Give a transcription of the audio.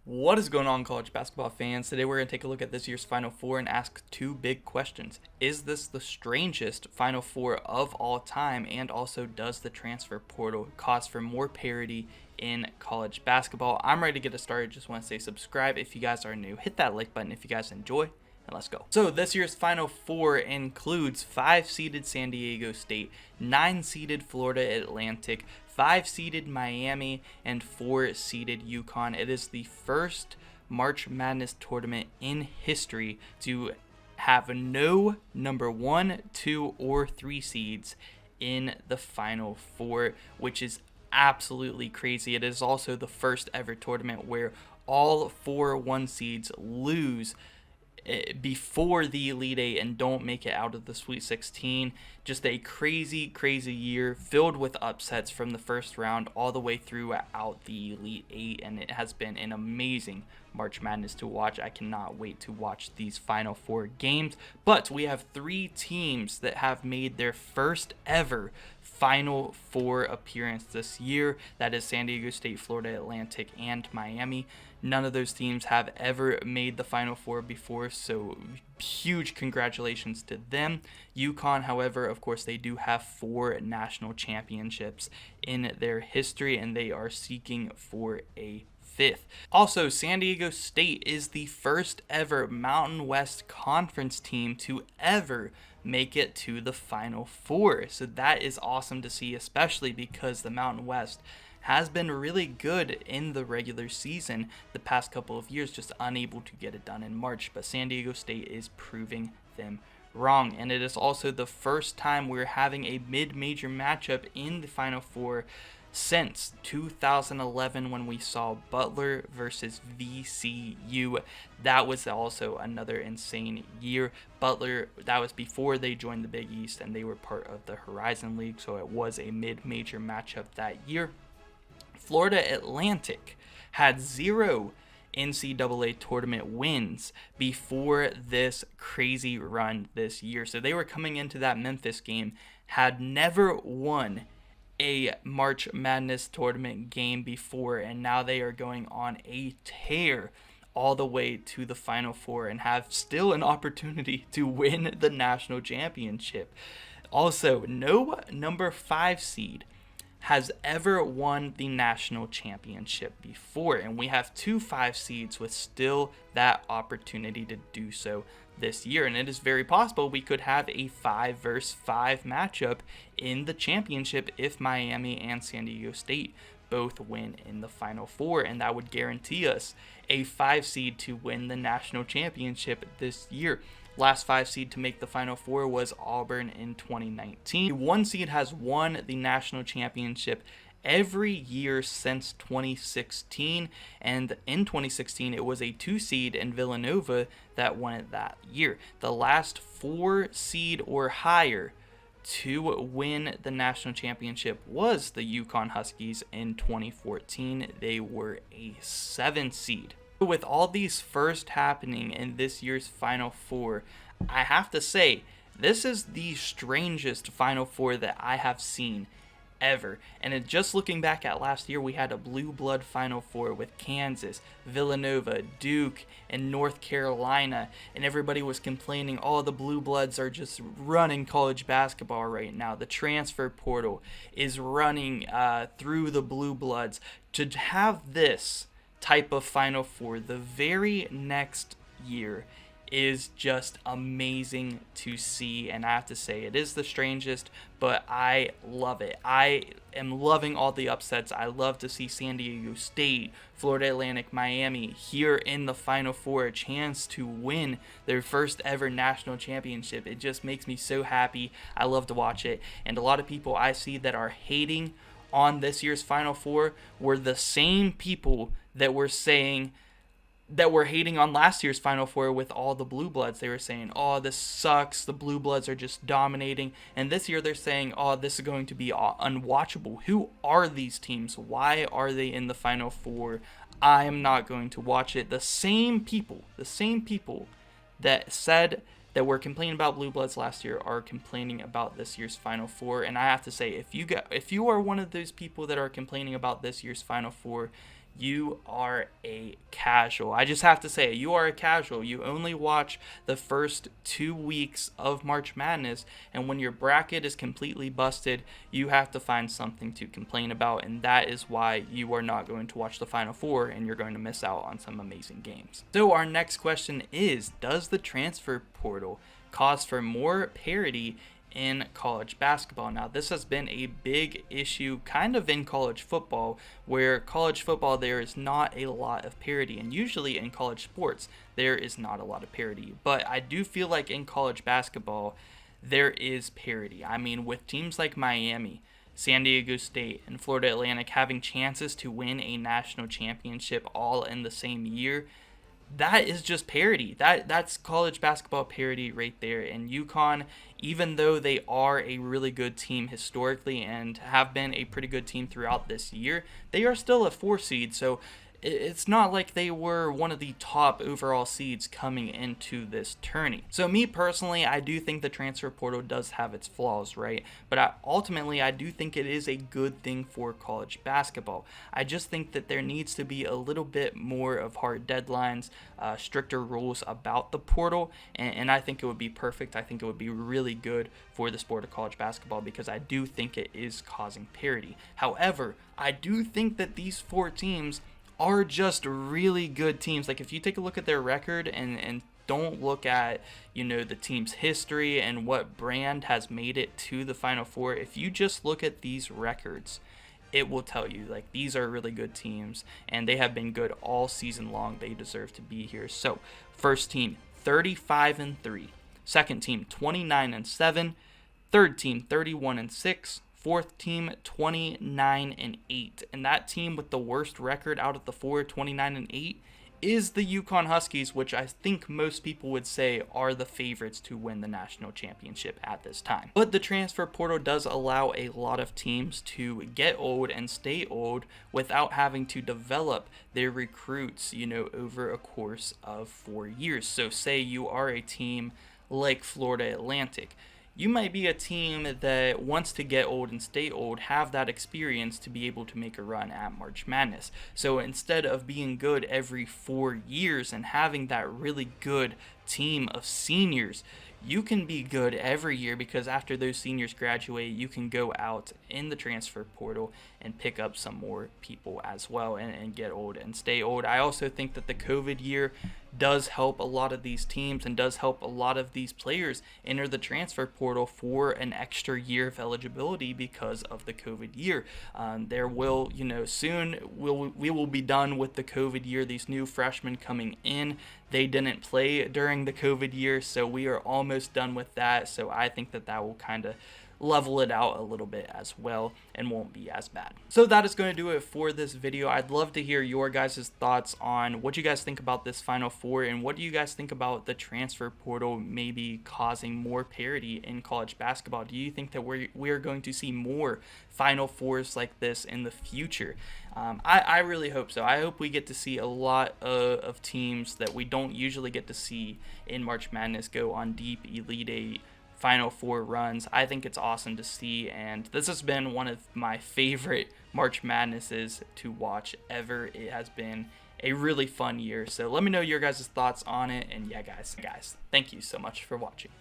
What is going on, college basketball fans? Today we're going to take a look at this year's Final Four and ask two big questions. Is this the strangest Final Four of all time? And also, does the transfer portal cause for more parity in college basketball? I'm ready to get us started. Just want to say subscribe if you guys are new. Hit that like button if you guys enjoy. And let's go. So this year's Final Four includes 5-seeded San Diego State, 9-seeded Florida Atlantic, 5-seeded Miami, and 4-seeded UConn. It is the first March Madness tournament in history to have no number 1, 2, or 3 seeds in the Final Four, which is absolutely crazy. It is also the first ever tournament where all 4 1 seeds lose before the Elite Eight and don't make it out of the Sweet 16. Just a crazy year filled with upsets from the first round all the way throughout the Elite Eight, and it has been an amazing March Madness to watch. I cannot wait to watch these Final Four games. But we have 3 teams that have made their first ever Final Four appearance this year. That is San Diego State, Florida Atlantic, and Miami. None of those teams have ever made the Final Four before, so huge congratulations to them. UConn, however, of course, they do have 4 national championships in their history, and they are seeking for a 5th. Also, San Diego State is the first ever Mountain West Conference team to ever make it to the Final Four. So that is awesome to see, especially because the Mountain West has been really good in the regular season the past couple of years, just unable to get it done in March. But San Diego State is proving them wrong. And it is also the first time we're having a mid-major matchup in the Final Four since 2011 when we saw Butler versus VCU. That was also another insane year. Butler, that was before they joined the Big East and they were part of the Horizon League, so it was a mid-major matchup that year. Florida Atlantic had 0 NCAA tournament wins before this crazy run this year. So they were coming into that Memphis game, had never won a March Madness tournament game before, and now they are going on a tear all the way to the Final Four and have still an opportunity to win the national championship. Also, no number 5 seed has ever won the national championship before, and we have 2 5 seeds with still that opportunity to do so this year, and it is very possible we could have a 5 versus 5 matchup in the championship if Miami and San Diego State both win in the Final Four, and that would guarantee us a 5 seed to win the national championship this year. Last 5 seed to make the Final Four was Auburn in 2019. The 1 seed has won the national championship every year since 2016, and in 2016 it was a 2 seed in Villanova that won it that year. The last 4 seed or higher to win the national championship was the UConn Huskies in 2014. They were a 7 seed. With all these first happening in this year's Final Four, I have to say, this is the strangest Final Four that I have seen ever. And just looking back at last year, we had a blue blood Final Four with Kansas, Villanova, Duke, and North Carolina, and everybody was complaining, oh, the blue bloods are just running college basketball right now. The transfer portal is running through the blue bloods. To have this type of Final Four the very next year is just amazing to see, and I have to say it is the strangest, but I love it. I am loving all the upsets. I love to see San Diego State, Florida Atlantic, Miami here in the Final Four, a chance to win their first ever national championship. It just makes me so happy. I love to watch it, and a lot of people I see that are hating on this year's Final Four were the same people that were saying that were hating on last year's Final Four with all the blue bloods. They were saying, oh, this sucks, the blue bloods are just dominating, and this year they're saying, oh, this is going to be unwatchable. Who are these teams? Why are they in the Final Four? I am not going to watch it. The same people that said that were complaining about blue bloods last year are complaining about this year's Final Four, and I have to say, if you are one of those people that are complaining about this year's Final Four, you are a casual. I just have to say, you are a casual. You only watch the first 2 weeks of March Madness, and when your bracket is completely busted, you have to find something to complain about, and that is why you are not going to watch the Final Four, and you're going to miss out on some amazing games. So our next question is, does the transfer portal cause for more parity in college basketball? Now, this has been a big issue kind of in college football, where college football there is not a lot of parity, and usually in college sports there is not a lot of parity, but I do feel like in college basketball there is parity. I mean, with teams like Miami, San Diego State, and Florida Atlantic having chances to win a national championship all in the same year, that is just parity. That's college basketball parity right there. And UConn, even though they are a really good team historically and have been a pretty good team throughout this year, they are still a 4 seed. So it's not like they were one of the top overall seeds coming into this tourney. So me personally, I do think the transfer portal does have its flaws, right? But ultimately, I do think it is a good thing for college basketball. I just think that there needs to be a little bit more of hard deadlines, stricter rules about the portal, and I think it would be perfect. I think it would be really good for the sport of college basketball because I do think it is causing parity. However, I do think that these 4 teams are just really good teams. Like, if you take a look at their record and don't look at, the team's history and what brand has made it to the Final Four, if you just look at these records, it will tell you, like, these are really good teams, and they have been good all season long. They deserve to be here. So, first team, 35-3. Second team, 29-7. Third team, 31-6. Fourth team, 29-8, and that team with the worst record out of the 4, 29-8, is the UConn Huskies, which I think most people would say are the favorites to win the national championship at this time. But the transfer portal does allow a lot of teams to get old and stay old without having to develop their recruits, over a course of 4 years. So say you are a team like Florida Atlantic. You might be a team that wants to get old and stay old, have that experience to be able to make a run at March Madness. So instead of being good every 4 years and having that really good team of seniors, you can be good every year, because after those seniors graduate, you can go out in the transfer portal and pick up some more people as well and get old and stay old. I also think that the COVID year does help a lot of these teams and does help a lot of these players enter the transfer portal for an extra year of eligibility because of the COVID year. There will, soon we will be done with the COVID year. These new freshmen coming in, they didn't play during the COVID year, so we are almost done with that. So I think that will kind of level it out a little bit as well and won't be as bad. So that is going to do it for this video. I'd love to hear your guys' thoughts on what you guys think about this Final Four, and what do you guys think about the transfer portal maybe causing more parity in college basketball. Do you think that we're going to see more Final Fours like this in the future? I really hope so. I hope we get to see a lot of teams that we don't usually get to see in March Madness go on deep Elite Eight Final Four runs. I think it's awesome to see, and this has been one of my favorite March Madnesses to watch ever. It has been a really fun year. So let me know your guys' thoughts on it, and yeah, guys, thank you so much for watching.